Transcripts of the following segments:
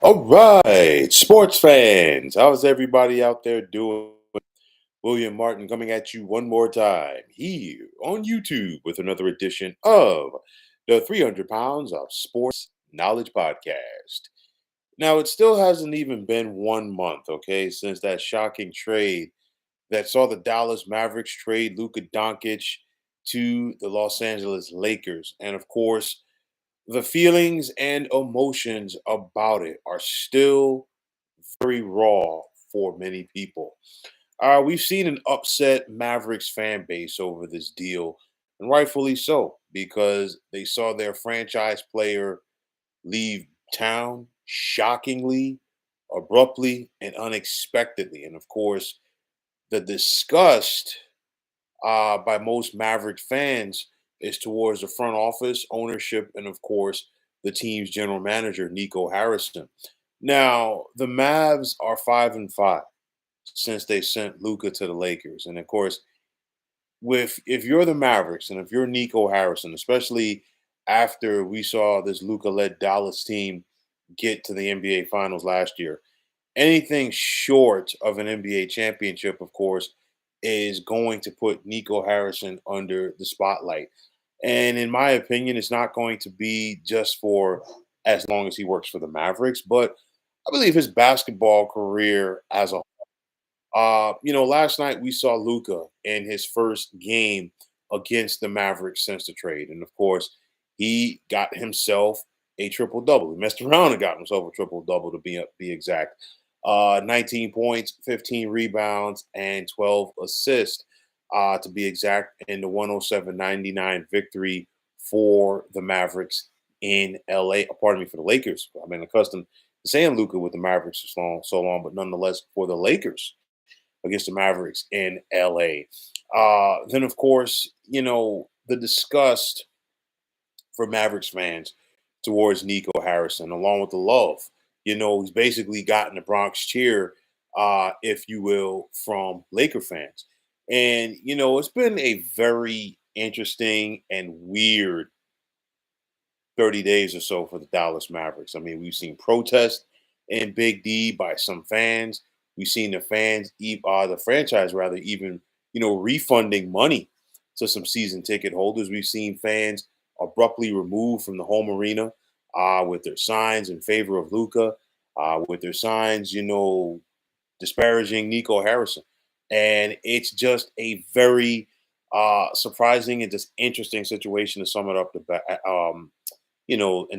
All right, sports fans, how's everybody out there doing? William Martin coming at you one more time here on YouTube with another edition of the 300 Pounds of Sports Knowledge Podcast. Now, it still hasn't even been 1 month, okay, since that shocking trade that saw the Dallas Mavericks trade Luka Doncic to the Los Angeles Lakers. And of course, the feelings and emotions about it are still very raw for many people. We've seen an upset Mavericks fan base over this deal, and rightfully so, because they saw their franchise player leave town shockingly, abruptly, and unexpectedly. And of course, the disgust by most Maverick fans is towards the front office, ownership, and of course, the team's general manager, Nico Harrison. Now, the Mavs are 5-5 since they sent Luka to the Lakers. And of course, with if you're the Mavericks and if you're Nico Harrison, especially after we saw this Luka-led Dallas team get to the NBA Finals last year, anything short of an NBA championship, of course, is going to put Nico Harrison under the spotlight. And in my opinion, it's not going to be just for as long as he works for the Mavericks, but I believe his basketball career as a last night we saw Luka in his first game against the Mavericks since the trade. And of course, he got himself a triple double. He messed around and got himself a triple double to be exact. 19 points, 15 rebounds, and 12 assists to be exact in the 107-99 victory for the Mavericks in LA. Pardon me, for the Lakers. I've been accustomed to saying Luka with the Mavericks so long, but nonetheless for the Lakers against the Mavericks in LA. Then, of course, the disgust for Mavericks fans towards Nico Harrison, along with the love. He's basically gotten the Bronx cheer, if you will, from Laker fans. And, it's been a very interesting and weird 30 days or so for the Dallas Mavericks. I mean, we've seen protests in Big D by some fans. We've seen the franchise rather, even refunding money to some season ticket holders. We've seen fans abruptly removed from the home arena with their signs in favor of Luka, with their signs, disparaging Nico Harrison, and it's just a very surprising and just interesting situation to sum it up in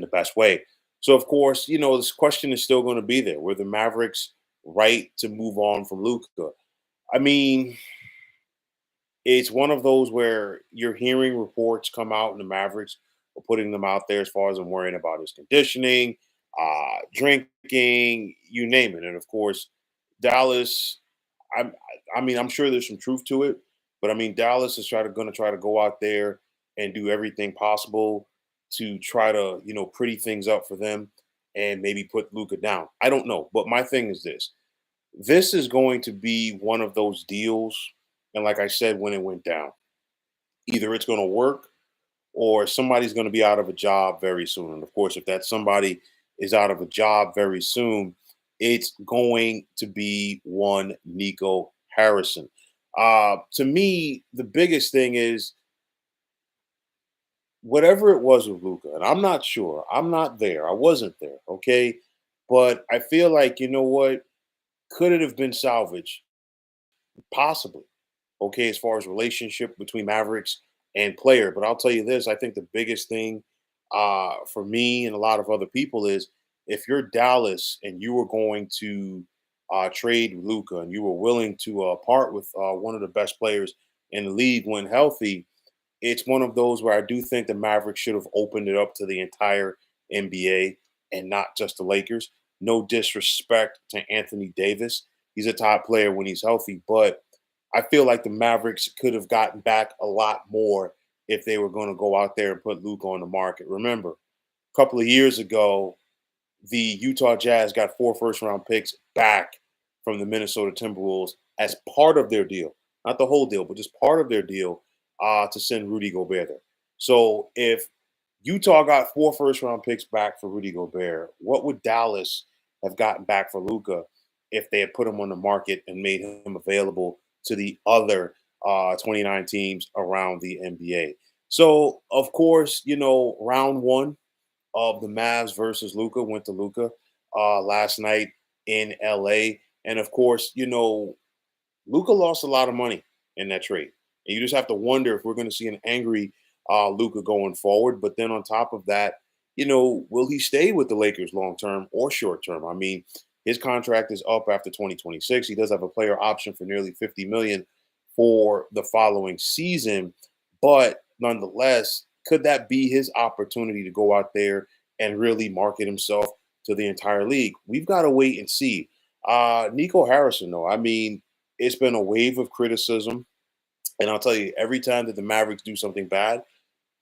the best way. So, of course, this question is still going to be there. Were the Mavericks right to move on from Luka? I mean, it's one of those where you're hearing reports come out, and the Mavericks are putting them out there as far as I'm worrying about his conditioning, drinking, you name it. And of course, Dallas. I'm, I mean, I'm sure there's some truth to it, but I mean, Dallas is going to try to go out there and do everything possible to try to, pretty things up for them and maybe put Luca down. I don't know, but my thing is this: this is going to be one of those deals, and like I said, when it went down, either it's going to work or somebody's going to be out of a job very soon. And of course, if that somebody is out of a job very soon, it's going to be one Nico Harrison. To me, the biggest thing is whatever it was with Luca, and I'm not sure. I'm not there. I wasn't there. Okay. But I feel like, you know what? Could it have been salvaged? Possibly. Okay, as far as relationship between Mavericks and player. But I'll tell you this, I think the biggest thing for me and a lot of other people is if you're Dallas and you were going to trade Luca and you were willing to part with one of the best players in the league when healthy, it's one of those where I do think the Mavericks should have opened it up to the entire NBA and not just the Lakers. No disrespect to Anthony Davis. He's a top player when he's healthy, but I feel like the Mavericks could have gotten back a lot more if they were going to go out there and put Luka on the market. Remember, a couple of years ago, the Utah Jazz got 4 first-round picks back from the Minnesota Timberwolves as part of their deal, not the whole deal, but just part of their deal to send Rudy Gobert there. So if Utah got 4 first-round picks back for Rudy Gobert, what would Dallas have gotten back for Luka if they had put him on the market and made him available to the other 29 teams around the NBA. So, of course, round one of the Mavs versus Luka went to Luka last night in LA. And of course, Luka lost a lot of money in that trade. And you just have to wonder if we're going to see an angry Luka going forward. But then on top of that, will he stay with the Lakers long term or short term? I mean, his contract is up after 2026. He does have a player option for nearly 50 million for the following season. But nonetheless, could that be his opportunity to go out there and really market himself to the entire league? We've got to wait and see. Nico Harrison, though, I mean, it's been a wave of criticism. And I'll tell you, every time that the Mavericks do something bad,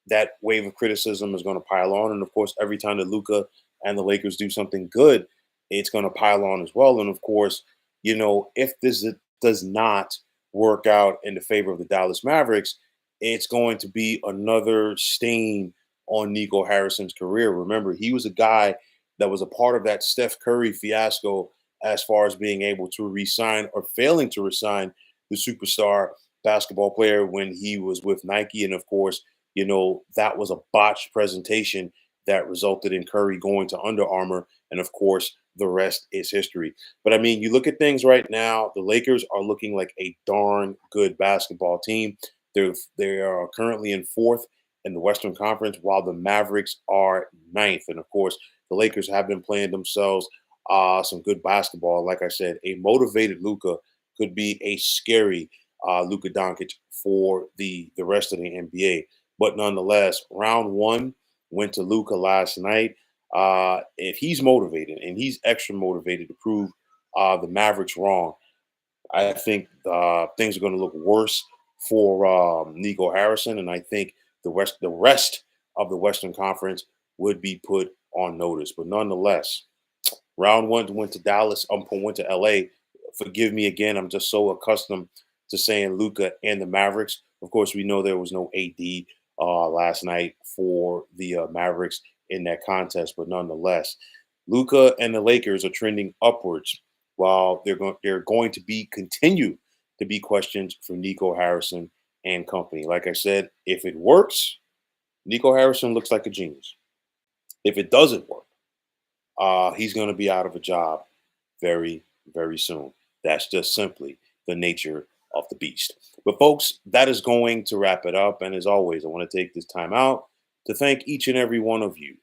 that wave of criticism is going to pile on. And of course, every time that Luka and the Lakers do something good, it's going to pile on as well. And of course, if this does not work out in the favor of the Dallas Mavericks, it's going to be another stain on Nico Harrison's career. Remember, he was a guy that was a part of that Steph Curry fiasco as far as being able to resign or failing to resign the superstar basketball player when he was with Nike. And of course, that was a botched presentation that resulted in Curry going to Under Armour. And of course, the rest is history. But I mean, you look at things right now, the Lakers are looking like a darn good basketball team. They are currently in fourth in the Western Conference, while the Mavericks are ninth. And of course, the Lakers have been playing themselves some good basketball. Like I said, a motivated Luka could be a scary Luka Doncic for the rest of the NBA. But nonetheless, round one went to Luka last night. If he's motivated and he's extra motivated to prove the Mavericks wrong, I think things are going to look worse for Nico Harrison, and I think the rest of the Western Conference would be put on notice. But nonetheless, round one went to Dallas. Went to LA. Forgive me again. I'm just so accustomed to saying Luka and the Mavericks. Of course, we know there was no AD last night for the Mavericks in that contest, but nonetheless, Luka and the Lakers are trending upwards, while they're going to be continue to be questions for Nico Harrison and company. Like I said, if it works, Nico Harrison looks like a genius. If it doesn't work, he's going to be out of a job very, very soon. That's just simply the nature of the beast. But, folks, that is going to wrap it up. And as always, I want to take this time out to thank each and every one of you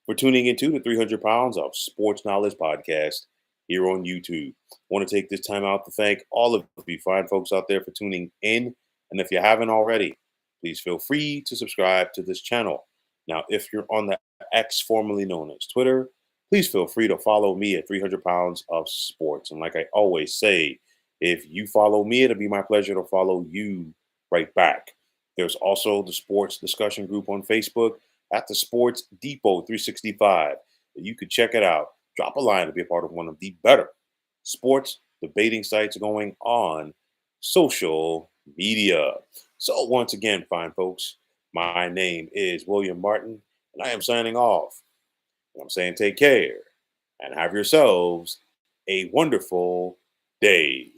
for tuning into the 300 Pounds of Sports Knowledge podcast here on YouTube. I want to take this time out to thank all of you fine folks out there for tuning in. And if you haven't already, please feel free to subscribe to this channel. Now, if you're on the X, formerly known as Twitter, please feel free to follow me at 300 Pounds of Sports. And like I always say, if you follow me, it'll be my pleasure to follow you right back. There's also the sports discussion group on Facebook at the Sports Depot 365. You could check it out. Drop a line to be a part of one of the better sports debating sites going on social media. So once again, fine folks, my name is William Martin, and I am signing off. And I'm saying take care and have yourselves a wonderful day.